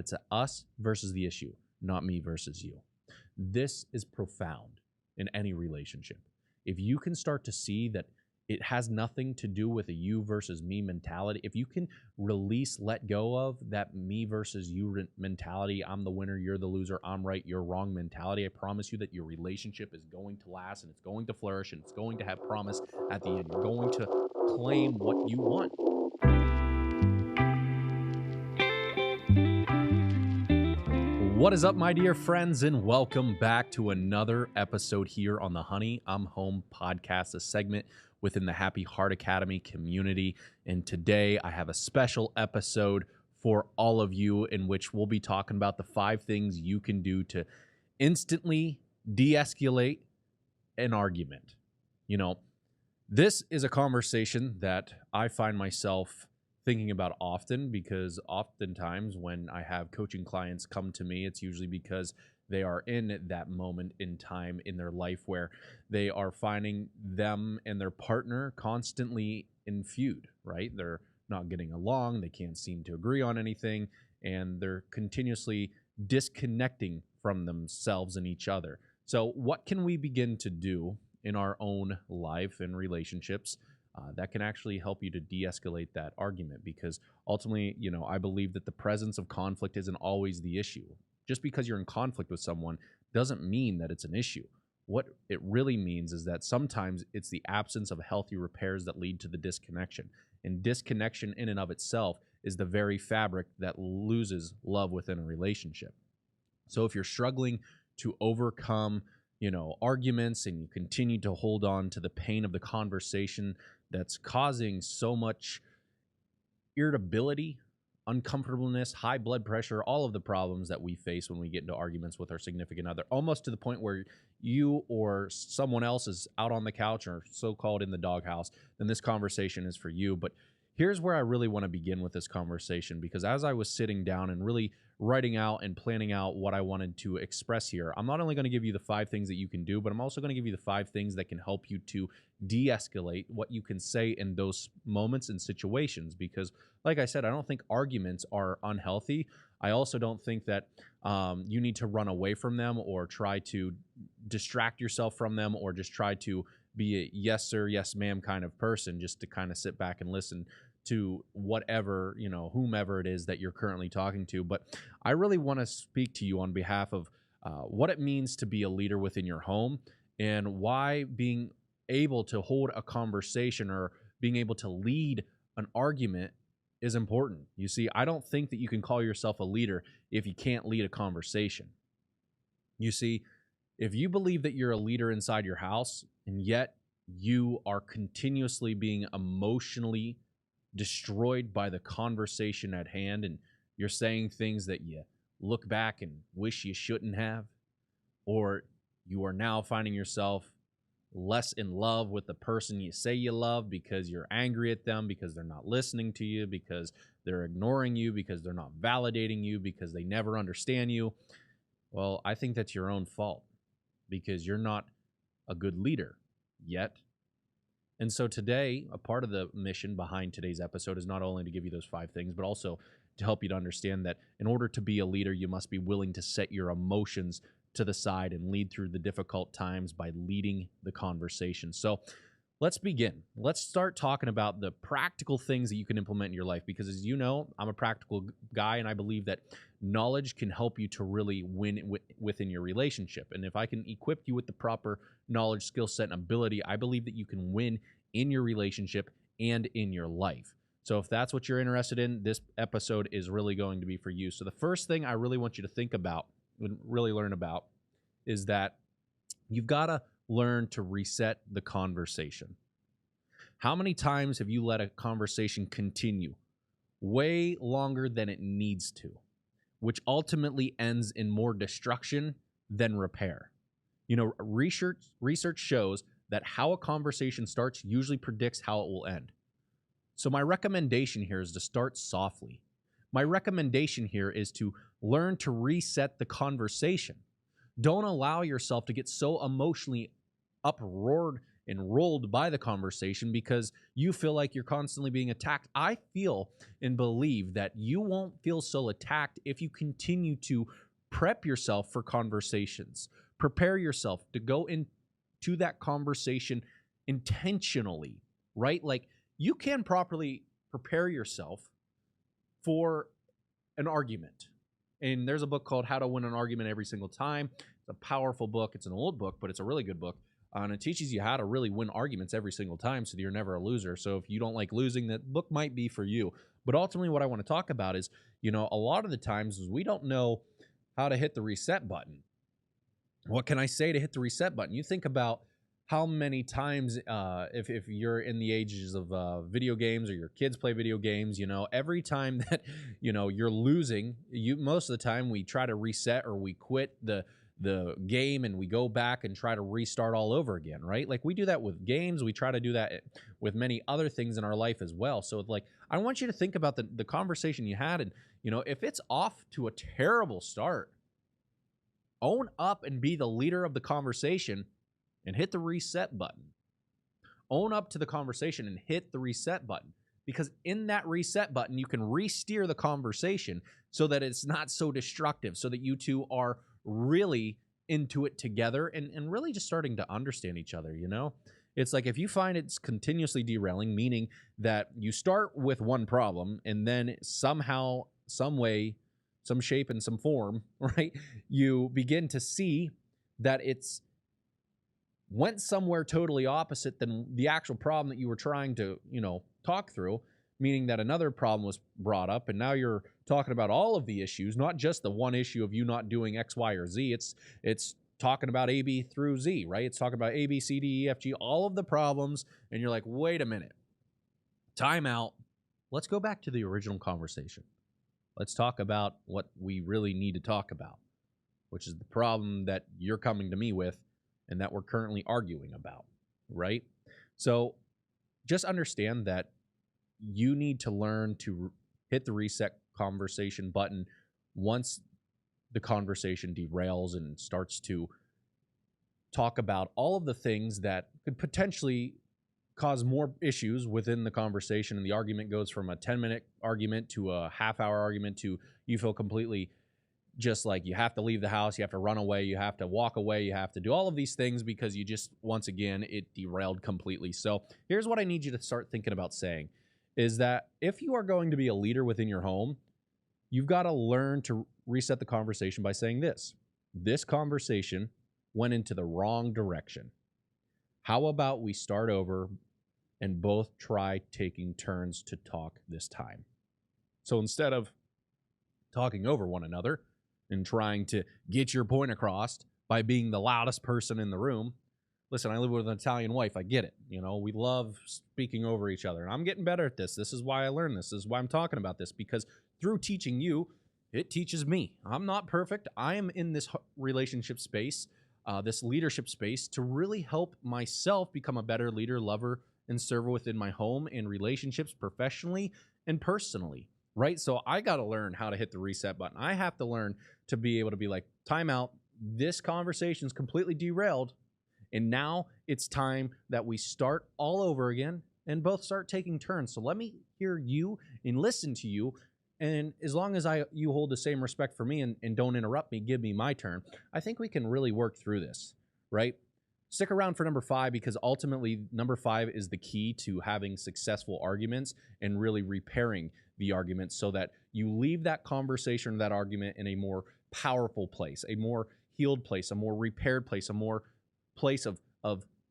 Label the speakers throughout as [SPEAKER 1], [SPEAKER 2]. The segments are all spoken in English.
[SPEAKER 1] it's us versus the issue, not me versus you. This is profound in any relationship. If you can start to see that it has nothing to do with a you versus me mentality, if you can let go of that me versus you mentality, I'm the winner, you're the loser, I'm right, you're wrong mentality, I promise you that your relationship is going to last and it's going to flourish and it's going to have promise at the end. You're going to claim what you want. What is up, my dear friends, and welcome back to another episode here on the Honey, I'm Home podcast, a segment within the Happy Heart Academy community. And today I have a special episode for all of you in which we'll be talking about the 5 things you can do to instantly de-escalate an argument. You know, this is a conversation that I find myself thinking about often, because oftentimes when I have coaching clients come to me, it's usually because they are in that moment in time in their life where they are finding them and their partner constantly in feud, right? They're not getting along, they can't seem to agree on anything, and they're continuously disconnecting from themselves and each other. So what can we begin to do in our own life and relationships that can actually help you to de-escalate that argument? Because ultimately, you know, I believe that the presence of conflict isn't always the issue. Just because you're in conflict with someone doesn't mean that it's an issue. What it really means is that sometimes it's the absence of healthy repairs that lead to the disconnection. And disconnection in and of itself is the very fabric that loses love within a relationship. So if you're struggling to overcome, you know, arguments, and you continue to hold on to the pain of the conversation that's causing so much irritability, uncomfortableness, high blood pressure, all of the problems that we face when we get into arguments with our significant other, almost to the point where you or someone else is out on the couch or so-called in the doghouse, then this conversation is for you. But here's where I really want to begin with this conversation, because as I was sitting down and really writing out and planning out what I wanted to express here, I'm not only going to give you the 5 things that you can do, but I'm also going to give you the 5 things that can help you to de-escalate what you can say in those moments and situations. Because like I said, I don't think arguments are unhealthy. I also don't think that you need to run away from them or try to distract yourself from them or just try to be a yes sir, yes ma'am kind of person just to kind of sit back and listen to whatever, you know, whomever it is that you're currently talking to. But I really want to speak to you on behalf of what it means to be a leader within your home, and why being able to hold a conversation or being able to lead an argument is important. You see, I don't think that you can call yourself a leader if you can't lead a conversation. You see, if you believe that you're a leader inside your house and yet you are continuously being emotionally destroyed by the conversation at hand, and you're saying things that you look back and wish you shouldn't have, or you are now finding yourself less in love with the person you say you love because you're angry at them, because they're not listening to you, because they're ignoring you, because they're not validating you, because they never understand you, well, I think that's your own fault, because you're not a good leader yet. And so today, a part of the mission behind today's episode is not only to give you those 5 things, but also to help you to understand that in order to be a leader, you must be willing to set your emotions to the side and lead through the difficult times by leading the conversation. So let's begin. Let's start talking about the practical things that you can implement in your life, because as you know, I'm a practical guy, and I believe that knowledge can help you to really win within your relationship. And if I can equip you with the proper knowledge, skill set, and ability, I believe that you can win in your relationship and in your life. So if that's what you're interested in, this episode is really going to be for you. So the first thing I really want you to think about and really learn about is that you've got to learn to reset the conversation. How many times have you let a conversation continue way longer than it needs to, which ultimately ends in more destruction than repair? You know, research shows that how a conversation starts usually predicts how it will end. So my recommendation here is to start softly. My recommendation here is to learn to reset the conversation. Don't allow yourself to get so emotionally uproared enrolled by the conversation because you feel like you're constantly being attacked. I feel and believe that you won't feel so attacked if you continue to prep yourself for conversations. Prepare yourself to go into that conversation intentionally, right? Like, you can properly prepare yourself for an argument. And there's a book called How to Win an Argument Every Single Time. It's a powerful book. It's an old book, but it's a really good book. And it teaches you how to really win arguments every single time so that you're never a loser. So if you don't like losing, that book might be for you. But ultimately, what I want to talk about is, a lot of the times we don't know how to hit the reset button. What can I say to hit the reset button? You think about how many times, if you're in the ages of video games or your kids play video games, every time that, you're losing, most of the time we try to reset or we quit the game and we go back and try to restart all over again, right? Like, we do that with games. We try to do that with many other things in our life as well. So, like, I want you to think about the conversation you had, and, if it's off to a terrible start, own up and be the leader of the conversation and hit the reset button. Own up to the conversation and hit the reset button, because in that reset button, you can re-steer the conversation so that it's not so destructive, so that you two are really into it together and really just starting to understand each other, It's like, if you find it's continuously derailing, meaning that you start with one problem and then somehow, some way, some shape and some form, right, you begin to see that it's went somewhere totally opposite than the actual problem that you were trying to, talk through, meaning that another problem was brought up, and now you're talking about all of the issues, not just the one issue of you not doing X, Y, or Z. It's talking about A, B through Z, right? It's talking about A, B, C, D, E, F, G, all of the problems, and you're like, wait a minute. Time out. Let's go back to the original conversation. Let's talk about what we really need to talk about, which is the problem that you're coming to me with and that we're currently arguing about, right? So just understand that you need to learn to hit the reset conversation button once the conversation derails and starts to talk about all of the things that could potentially cause more issues within the conversation, and the argument goes from a 10-minute argument to a half-hour argument to you feel completely just like you have to leave the house, you have to run away, you have to walk away, you have to do all of these things because you just, once again, it derailed completely. So here's what I need you to start thinking about saying, is that if you are going to be a leader within your home, you've got to learn to reset the conversation by saying this. This conversation went into the wrong direction. How about we start over and both try taking turns to talk this time? So instead of talking over one another and trying to get your point across by being the loudest person in the room. Listen, I live with an Italian wife. I get it. We love speaking over each other. And I'm getting better at this. This is why I learned this. This is why I'm talking about this, because through teaching you, it teaches me. I'm not perfect. I am in this relationship space, this leadership space, to really help myself become a better leader, lover, and server within my home and relationships, professionally and personally. Right? So I got to learn how to hit the reset button. I have to learn to be able to be like, time out. This conversation's completely derailed. And now it's time that we start all over again and both start taking turns. So let me hear you and listen to you. And as long as you hold the same respect for me and don't interrupt me, give me my turn, I think we can really work through this, right? Stick around for number 5, because ultimately number 5 is the key to having successful arguments and really repairing the argument so that you leave that conversation, that argument, in a more powerful place, a more healed place, a more repaired place, a more place of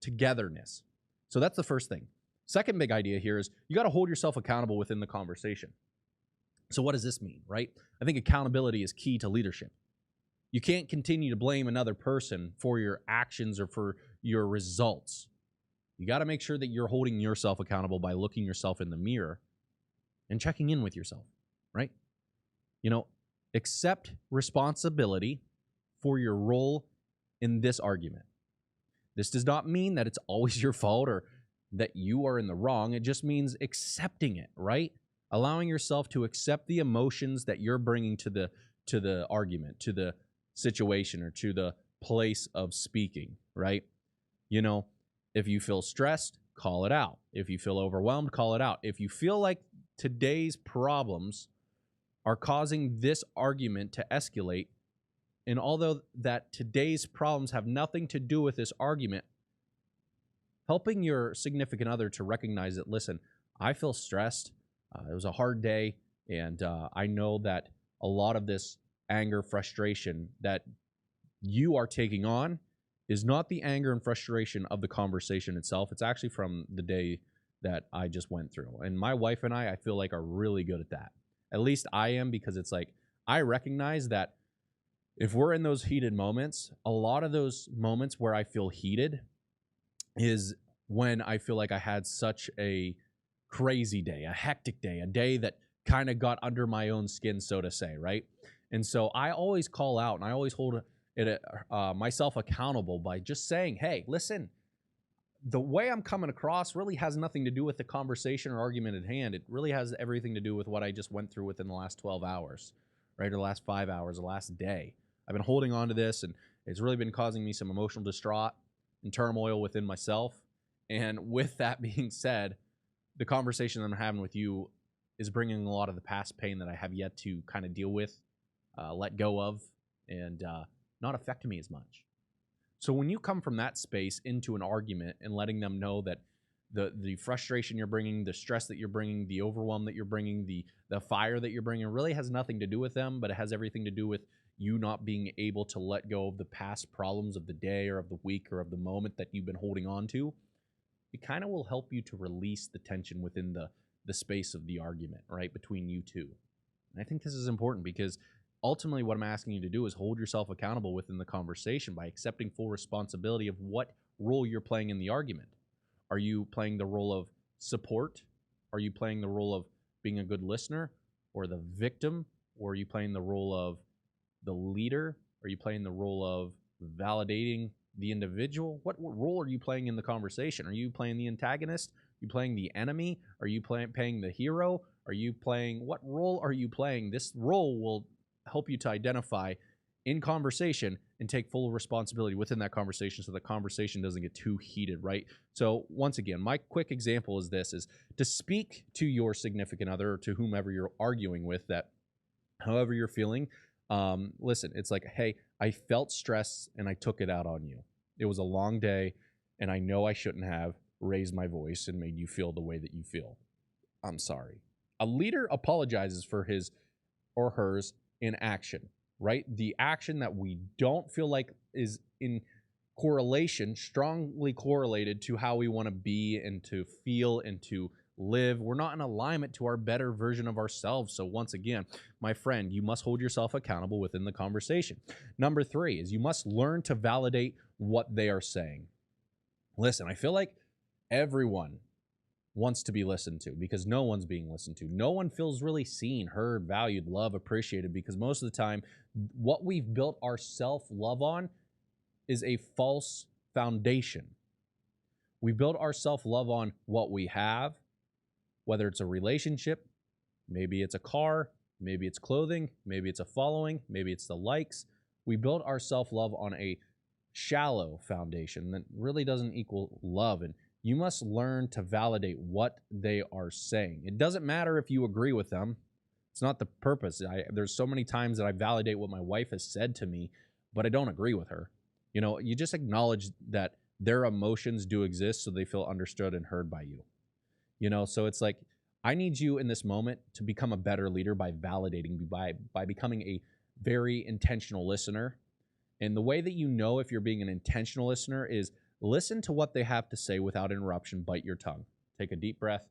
[SPEAKER 1] togetherness. So that's the first thing. Second big idea here is you got to hold yourself accountable within the conversation. So what does this mean, right? I think accountability is key to leadership. You can't continue to blame another person for your actions or for your results. You got to make sure that you're holding yourself accountable by looking yourself in the mirror and checking in with yourself, right? Accept responsibility for your role in this argument. This does not mean that it's always your fault or that you are in the wrong. It just means accepting it, right? Allowing yourself to accept the emotions that you're bringing to the argument, to the situation, or to the place of speaking, right? If you feel stressed, call it out. If you feel overwhelmed, call it out. If you feel like today's problems are causing this argument to escalate, and although that today's problems have nothing to do with this argument, helping your significant other to recognize that, listen, I feel stressed. It was a hard day, and I know that a lot of this anger, frustration that you are taking on is not the anger and frustration of the conversation itself. It's actually from the day that I just went through. And my wife and I feel like are really good at that. At least I am, because it's like I recognize that if we're in those heated moments, a lot of those moments where I feel heated is when I feel like I had such a crazy day, a hectic day, a day that kind of got under my own skin, so to say, right? And so I always call out and I always hold myself accountable by just saying, hey, listen, the way I'm coming across really has nothing to do with the conversation or argument at hand. It really has everything to do with what I just went through within the last 12 hours, right? Or the last 5 hours, the last day. I've been holding on to this, and it's really been causing me some emotional distraught and turmoil within myself. And with that being said, the conversation that I'm having with you is bringing a lot of the past pain that I have yet to kind of deal with, let go of, and not affect me as much. So when you come from that space into an argument and letting them know that the frustration you're bringing, the stress that you're bringing, the overwhelm that you're bringing, the fire that you're bringing really has nothing to do with them, but it has everything to do with you not being able to let go of the past problems of the day or of the week or of the moment that you've been holding on to, it kind of will help you to release the tension within the space of the argument, right, between you two. And I think this is important because ultimately what I'm asking you to do is hold yourself accountable within the conversation by accepting full responsibility of what role you're playing in the argument. Are you playing the role of support? Are you playing the role of being a good listener or the victim? Or are you playing the role of the leader? Are you playing the role of validating the individual? What role are you playing in the conversation? Are you playing the antagonist? Are you playing the enemy? Are you playing the hero? Are you playing, what role are you playing? This role will help you to identify in conversation and take full responsibility within that conversation so the conversation doesn't get too heated, right? So once again, my quick example is this, is to speak to your significant other or to whomever you're arguing with that however you're feeling, listen, it's like, hey, I felt stress and I took it out on you. It was a long day and I know I shouldn't have raised my voice and made you feel the way that you feel. I'm sorry. A leader apologizes for his or hers in action, right? The action that we don't feel like is in correlation, strongly correlated to how we want to be and to feel and to live. We're not in alignment to our better version of ourselves. So once again, my friend, you must hold yourself accountable within the conversation. Number 3 is you must learn to validate what they are saying. Listen, I feel like everyone wants to be listened to because no one's being listened to. No one feels really seen, heard, valued, loved, appreciated, because most of the time what we've built our self-love on is a false foundation. We build our self-love on what we have, whether it's a relationship, maybe it's a car, maybe it's clothing, maybe it's a following, maybe it's the likes. We build our self-love on a shallow foundation that really doesn't equal love. And you must learn to validate what they are saying. It doesn't matter if you agree with them. It's not the purpose. There's so many times that I validate what my wife has said to me, but I don't agree with her. You know, you just acknowledge that their emotions do exist so they feel understood and heard by you. You know, so it's like, I need you in this moment to become a better leader by validating, by becoming a very intentional listener. And the way that you know if you're being an intentional listener is listen to what they have to say without interruption. Bite your tongue. Take a deep breath,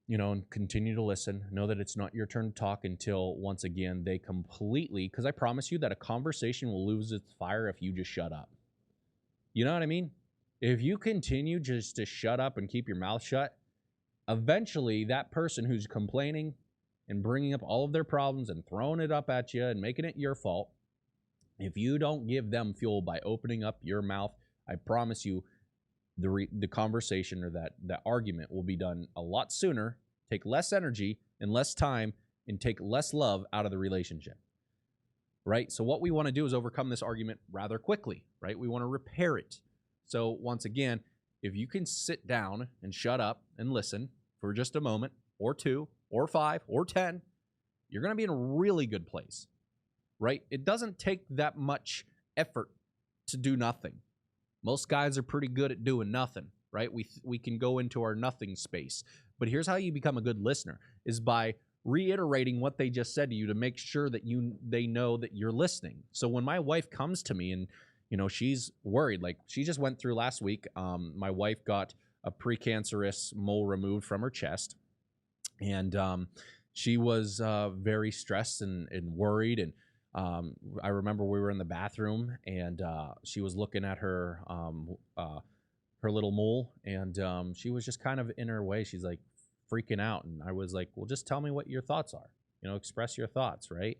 [SPEAKER 1] you know, and continue to listen. Know that it's not your turn to talk until, once again, they completely, because I promise you that a conversation will lose its fire if you just shut up. You know what I mean? If you continue just to shut up and keep your mouth shut, eventually that person who's complaining and bringing up all of their problems and throwing it up at you and making it your fault, if you don't give them fuel by opening up your mouth, I promise you the conversation or that argument will be done a lot sooner, take less energy and less time, and take less love out of the relationship, right? So what we want to do is overcome this argument rather quickly, right? We want to repair it. So once again, if you can sit down and shut up and listen for just a moment or 2 or 5 or 10, you're going to be in a really good place, right? It doesn't take that much effort to do nothing. Most guys are pretty good at doing nothing, right? We can go into our nothing space. But here's how you become a good listener, is by reiterating what they just said to you to make sure that they know that you're listening. So when my wife comes to me and, she's worried, like she just went through last week, my wife got a precancerous mole removed from her chest. And she was very stressed and worried. And I remember we were in the bathroom and she was looking at her little mole, and she was just kind of in her way. She's like freaking out. And I was like, well, just tell me what your thoughts are. Express your thoughts, right?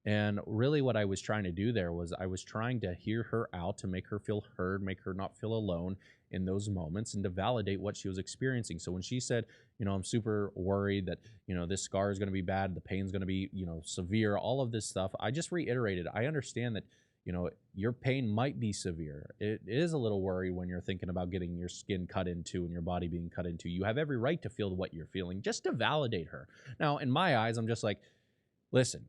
[SPEAKER 1] And really what I was trying to do there was I was trying to hear her out, to make her feel heard, make her not feel alone in those moments, and to validate what she was experiencing. So when she said, I'm super worried that, this scar is going to be bad, the pain's going to be, severe, all of this stuff, I just reiterated, I understand that, your pain might be severe. It is a little worry when you're thinking about getting your skin cut into and your body being cut into. You have every right to feel what you're feeling, just to validate her. Now, in my eyes, I'm just like, listen,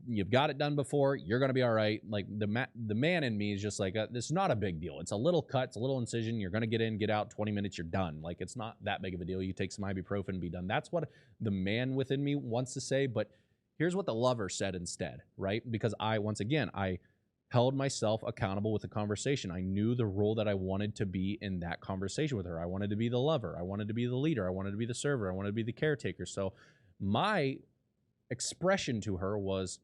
[SPEAKER 1] you've got it done before. You're going to be all right. Like the man in me is just like, this is not a big deal. It's a little cut. It's a little incision. You're going to get in, get out, 20 minutes, you're done. Like, it's not that big of a deal. You take some ibuprofen and be done. That's what the man within me wants to say. But here's what the lover said instead, right? Because I held myself accountable with the conversation. I knew the role that I wanted to be in that conversation with her. I wanted to be the lover. I wanted to be the leader. I wanted to be the server. I wanted to be the caretaker. So my expression to her was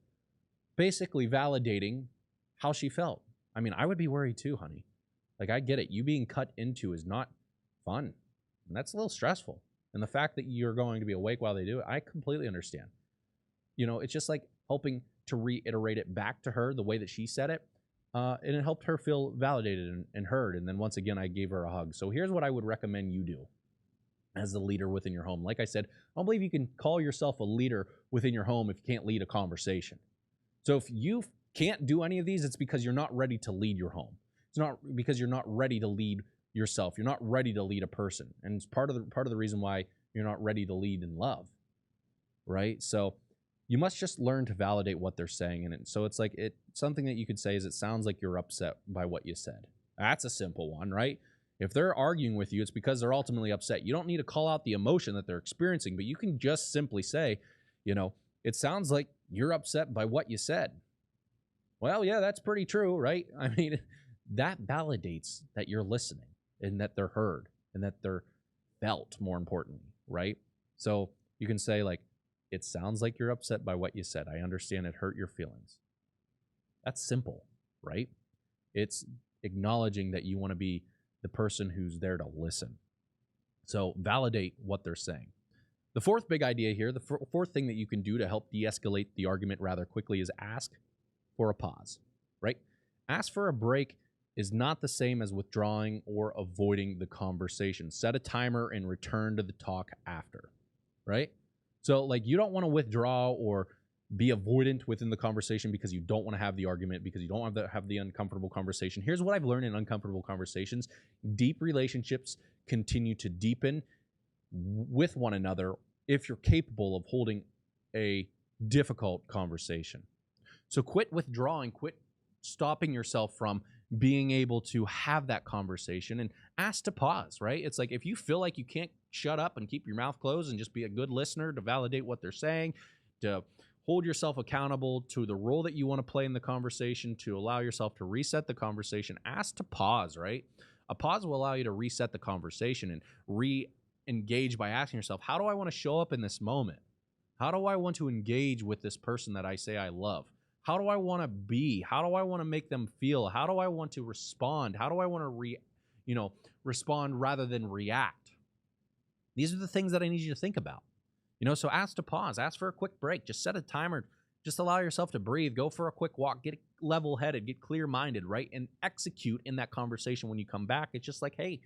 [SPEAKER 1] basically validating how she felt. I mean, I would be worried too, honey. Like, I get it. You being cut into is not fun. And that's a little stressful. And the fact that you're going to be awake while they do it, I completely understand. It's just like helping to reiterate it back to her the way that she said it. And it helped her feel validated and heard. And then once again, I gave her a hug. So here's what I would recommend you do as the leader within your home. Like I said, I don't believe you can call yourself a leader within your home if you can't lead a conversation. So if you can't do any of these, it's because you're not ready to lead your home. It's not because you're not ready to lead yourself. You're not ready to lead a person. And it's part of the reason why you're not ready to lead in love, right? So you must just learn to validate what they're saying. And so it's like, something that you could say is, it sounds like you're upset by what you said. That's a simple one, right? If they're arguing with you, it's because they're ultimately upset. You don't need to call out the emotion that they're experiencing, but you can just simply say, it sounds like you're upset by what you said. Well, yeah, that's pretty true, right? I mean, that validates that you're listening and that they're heard and that they're felt, more importantly, right? So you can say, like, it sounds like you're upset by what you said. I understand it hurt your feelings. That's simple, right? It's acknowledging that you want to be the person who's there to listen. So validate what they're saying. The fourth big idea here, the fourth thing that you can do to help de-escalate the argument rather quickly, is ask for a pause, right? Ask for a break is not the same as withdrawing or avoiding the conversation. Set a timer and return to the talk after, right? So, like, you don't want to withdraw or be avoidant within the conversation because you don't want to have the argument, because you don't want to have the uncomfortable conversation. Here's what I've learned in uncomfortable conversations. Deep relationships continue to deepen with one another if you're capable of holding a difficult conversation. So quit withdrawing, quit stopping yourself from being able to have that conversation, and ask to pause, right? It's like, if you feel like you can't shut up and keep your mouth closed and just be a good listener to validate what they're saying, to hold yourself accountable to the role that you want to play in the conversation, to allow yourself to reset the conversation, ask to pause, right? A pause will allow you to reset the conversation and re-engage by asking yourself, how do I want to show up in this moment? How do I want to engage with this person that I say I love? How do I want to be? How do I want to make them feel? How do I want to respond? How do I want to respond rather than react? These are the things that I need you to think about. So ask to pause, ask for a quick break, just set a timer, just allow yourself to breathe, go for a quick walk, get level-headed, get clear-minded, right? And execute in that conversation when you come back. It's just like, hey,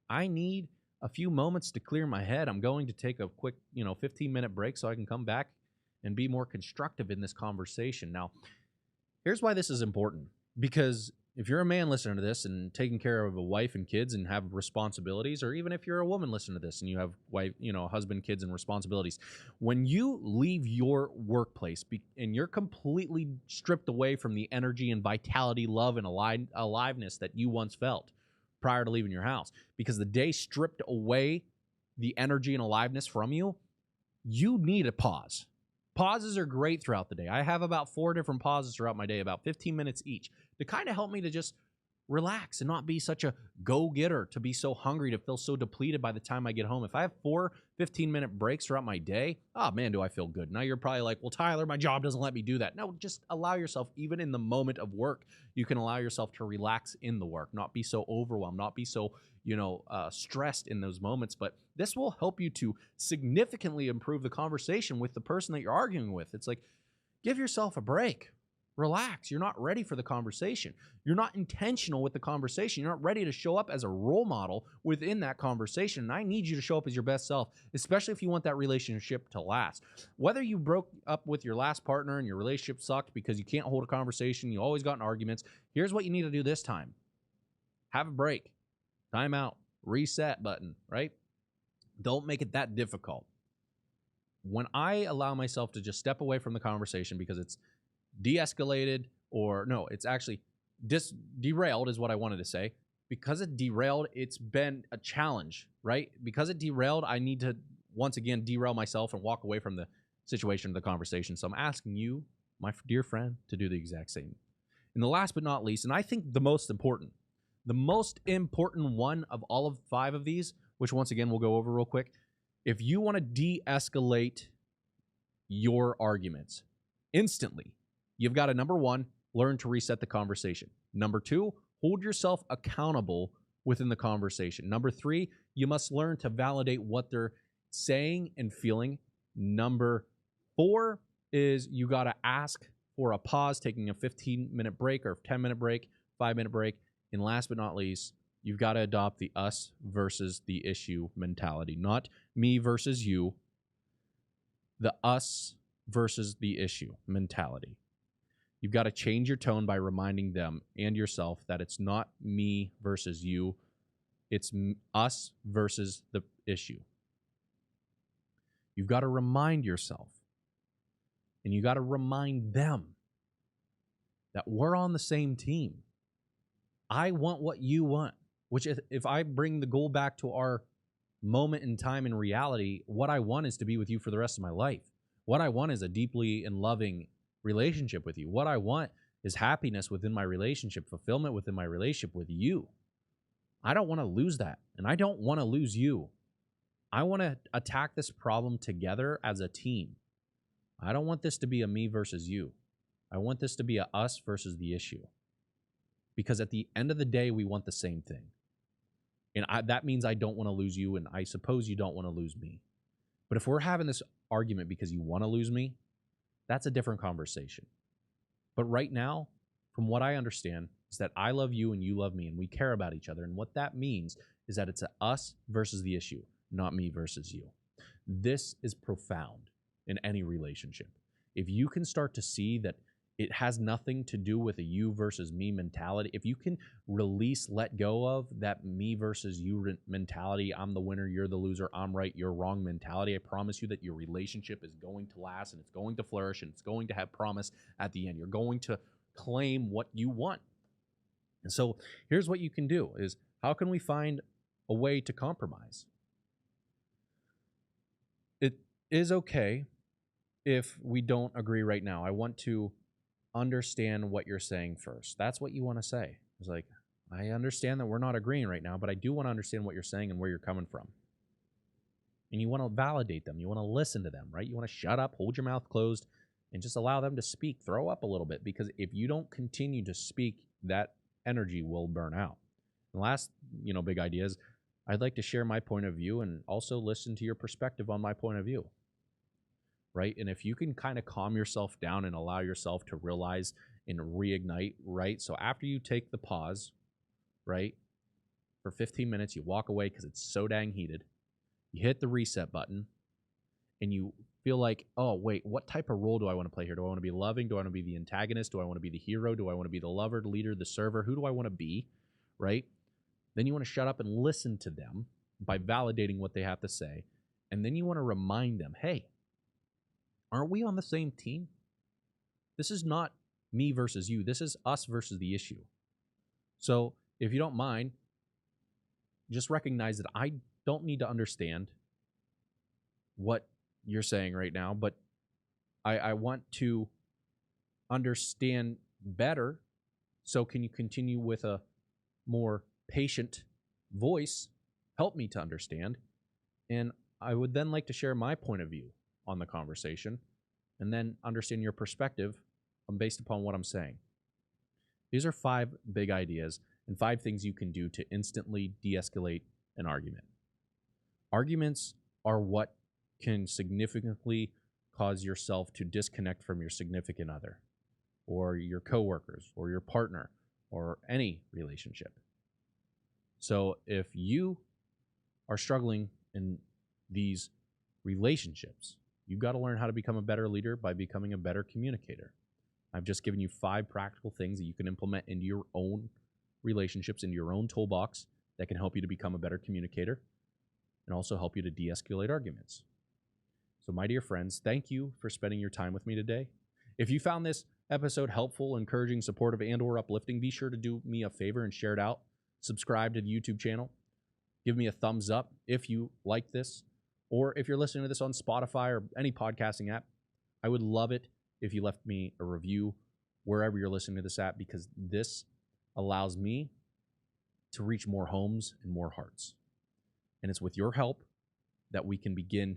[SPEAKER 1] I need a few moments to clear my head. I'm going to take a quick, 15-minute break so I can come back and be more constructive in this conversation. Now, here's why this is important. Because if you're a man listening to this and taking care of a wife and kids and have responsibilities, or even if you're a woman listening to this and you have wife, husband, kids, and responsibilities, when you leave your workplace and you're completely stripped away from the energy and vitality, love, and aliveness that you once felt prior to leaving your house, because the day stripped away the energy and aliveness from you, you need a pause. Pauses are great throughout the day. I have about 4 different pauses throughout my day, about 15 minutes each, to kind of help me to just relax and not be such a go-getter, to be so hungry, to feel so depleted by the time I get home. If I have 4 15-minute breaks throughout my day, oh man, do I feel good. Now you're probably like, well, Tyler, my job doesn't let me do that. No, just allow yourself, even in the moment of work, you can allow yourself to relax in the work, not be so overwhelmed, not be so, stressed in those moments. But this will help you to significantly improve the conversation with the person that you're arguing with. It's like, give yourself a break. Relax. You're not ready for the conversation. You're not intentional with the conversation. You're not ready to show up as a role model within that conversation. And I need you to show up as your best self, especially if you want that relationship to last. Whether you broke up with your last partner and your relationship sucked because you can't hold a conversation, you always got in arguments, here's what you need to do this time. Have a break. Time out. Reset button, right? Don't make it that difficult. When I allow myself to just step away from the conversation because it's de-escalated, or no, it's actually derailed is what I wanted to say. Because it derailed, it's been a challenge, right? Because it derailed, I need to once again derail myself and walk away from the situation of the conversation. So I'm asking you, my dear friend, to do the exact same. And the last but not least, and I think the most important one of all of 5 of these, which once again we'll go over real quick. If you want to de-escalate your arguments instantly, you've got to, number 1, learn to reset the conversation. Number 2, hold yourself accountable within the conversation. Number 3, you must learn to validate what they're saying and feeling. Number 4 is you got to ask for a pause, taking a 15-minute break or 10-minute break, 5-minute break. And last but not least, you've got to adopt the us versus the issue mentality. Not me versus you, the us versus the issue mentality. You've got to change your tone by reminding them and yourself that it's not me versus you, it's us versus the issue. You've got to remind yourself, and you got to remind them, that we're on the same team. I want what you want, which if I bring the goal back to our moment in time in reality, what I want is to be with you for the rest of my life. What I want is a deeply and loving relationship with you. What I want is happiness within my relationship, fulfillment within my relationship with you. I don't want to lose that, and I don't want to lose you. I want to attack this problem together as a team. I don't want this to be a me versus you. I want this to be a us versus the issue. Because at the end of the day, we want the same thing. And that means I don't want to lose you, and I suppose you don't want to lose me. But if we're having this argument because you want to lose me, that's a different conversation. But right now, from what I understand, is that I love you and you love me, and we care about each other. And what that means is that it's a us versus the issue, not me versus you. This is profound in any relationship. If you can start to see that it has nothing to do with a you versus me mentality, if you can let go of that me versus you mentality, I'm the winner, you're the loser, I'm right, you're wrong mentality, I promise you that your relationship is going to last, and it's going to flourish, and it's going to have promise at the end. You're going to claim what you want. And so here's what you can do is, how can we find a way to compromise? It is okay if we don't agree right now. I want to understand what you're saying first. That's what you want to say. It's like, I understand that we're not agreeing right now, but I do want to understand what you're saying and where you're coming from. And you want to validate them. You want to listen to them, right? You want to shut up, hold your mouth closed, and just allow them to speak. Throw up a little bit, because if you don't continue to speak, that energy will burn out. And last, big idea is, I'd like to share my point of view and also listen to your perspective on my point of view. Right? And if you can kind of calm yourself down and allow yourself to realize and reignite, right? So after you take the pause, right, for 15 minutes, you walk away because it's so dang heated. You hit the reset button and you feel like, oh, wait, what type of role do I want to play here? Do I want to be loving? Do I want to be the antagonist? Do I want to be the hero? Do I want to be the lover, the leader, the server? Who do I want to be, right? Then you want to shut up and listen to them by validating what they have to say. And then you want to remind them, hey, aren't we on the same team? This is not me versus you. This is us versus the issue. So if you don't mind, just recognize that I don't need to understand what you're saying right now, but I want to understand better. So can you continue with a more patient voice? Help me to understand. And I would then like to share my point of view on the conversation and then understand your perspective based upon what I'm saying. These are 5 big ideas and 5 things you can do to instantly de-escalate an argument. Arguments are what can significantly cause yourself to disconnect from your significant other or your coworkers or your partner or any relationship. So if you are struggling in these relationships, you've got to learn how to become a better leader by becoming a better communicator. I've just given you 5 practical things that you can implement into your own relationships, into your own toolbox that can help you to become a better communicator and also help you to de-escalate arguments. So my dear friends, thank you for spending your time with me today. If you found this episode helpful, encouraging, supportive, and or uplifting, be sure to do me a favor and share it out. Subscribe to the YouTube channel. Give me a thumbs up if you like this, or if you're listening to this on Spotify or any podcasting app, I would love it if you left me a review wherever you're listening to this at, because this allows me to reach more homes and more hearts. And it's with your help that we can begin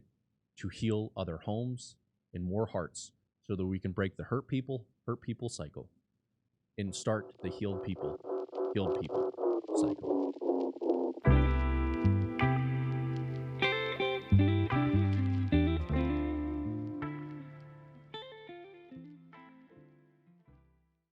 [SPEAKER 1] to heal other homes and more hearts so that we can break the hurt people cycle and start the healed people cycle.